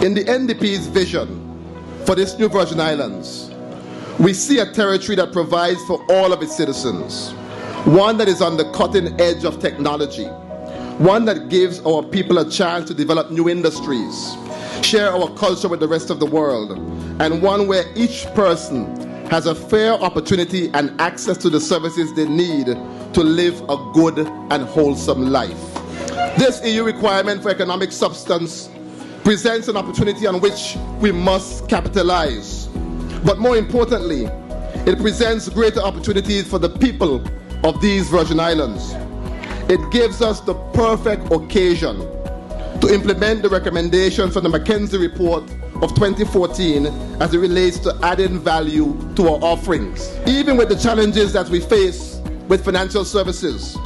In the NDP's vision for this new Virgin Islands, we see a territory that provides for all of its citizens, one that is on the cutting edge of technology, one that gives our people a chance to develop new industries, share our culture with the rest of the world, and one where each person has a fair opportunity and access to the services they need to live a good and wholesome life. This EU requirement for economic substance presents an opportunity on which we must capitalize. But more importantly, it presents greater opportunities for the people of these Virgin Islands. It gives us the perfect occasion to implement the recommendations from the McKinsey report of 2014 as it relates to adding value to our offerings. Even with the challenges that we face with financial services,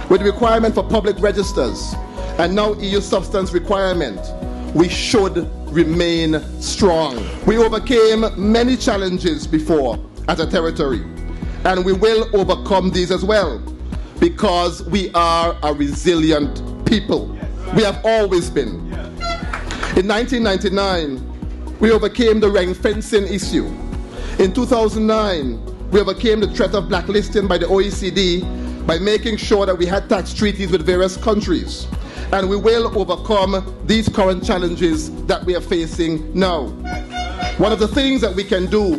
with the requirement for public registers, and now EU substance requirement, we should remain strong. We overcame many challenges before as a territory, and we will overcome these as well, because we are a resilient people. We have always been. In 1999, we overcame the rank fencing issue. In 2009, we overcame the threat of blacklisting by the OECD by making sure that we had tax treaties with various countries. And we will overcome these current challenges that we are facing now. One of the things that we can do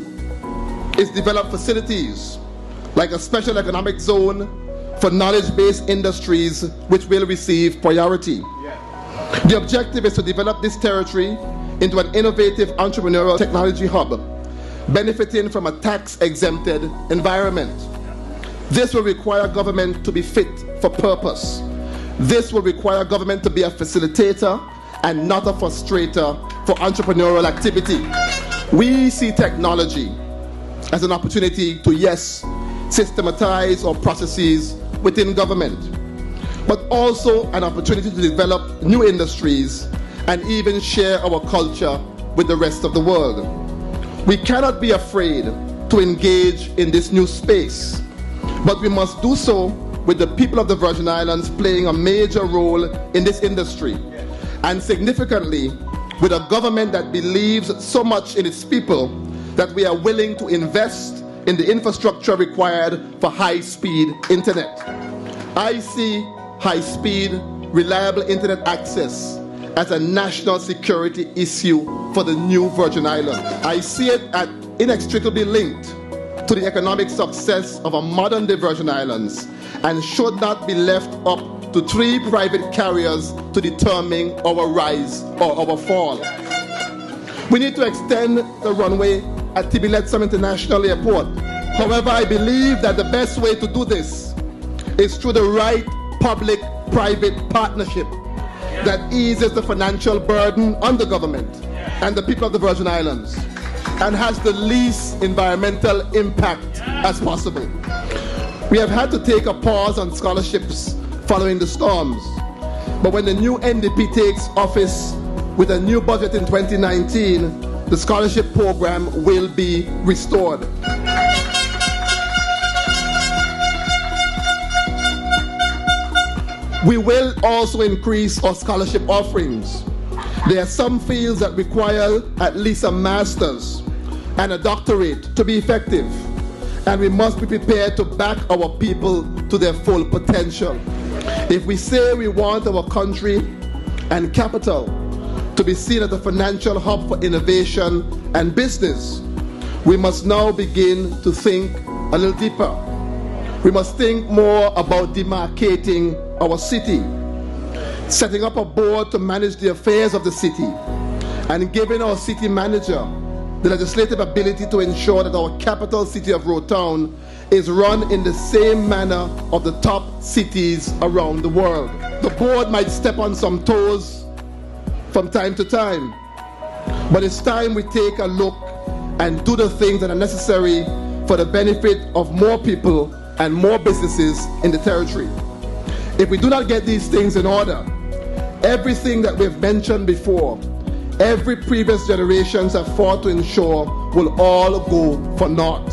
is develop facilities like a special economic zone for knowledge-based industries which will receive priority. The objective is to develop this territory into an innovative entrepreneurial technology hub, benefiting from a tax-exempted environment. This will require government to be fit for purpose. This will require government to be a facilitator and not a frustrator for entrepreneurial activity. We see technology as an opportunity to, yes, systematize our processes within government, but also an opportunity to develop new industries and even share our culture with the rest of the world. We cannot be afraid to engage in this new space, but we must do so with the people of the Virgin Islands playing a major role in this industry, and significantly with a government that believes so much in its people that we are willing to invest in the infrastructure required for high-speed internet. I see high-speed, reliable internet access as a national security issue for the new Virgin Islands. I see it as inextricably linked to the economic success of a modern-day Virgin Islands and should not be left up to 3 private carriers to determine our rise or our fall. We need to extend the runway at Tbilisi International Airport. However, I believe that the best way to do this is through the right public-private partnership that eases the financial burden on the government and the people of the Virgin Islands and has the least environmental impact as possible. We have had to take a pause on scholarships following the storms, but when the new NDP takes office with a new budget in 2019, the scholarship program will be restored. We will also increase our scholarship offerings. There are some fields that require at least a master's and a doctorate to be effective, and we must be prepared to back our people to their full potential. If we say we want our country and capital to be seen as a financial hub for innovation and business, we must now begin to think a little deeper. We must think more about demarcating our city, setting up a board to manage the affairs of the city, and giving our city manager the legislative ability to ensure that our capital city of Rotown is run in the same manner of the top cities around the world. The board might step on some toes from time to time, but it's time we take a look and do the things that are necessary for the benefit of more people and more businesses in the territory. If we do not get these things in order, everything that we've mentioned before, every previous generations have fought to ensure will all go for naught.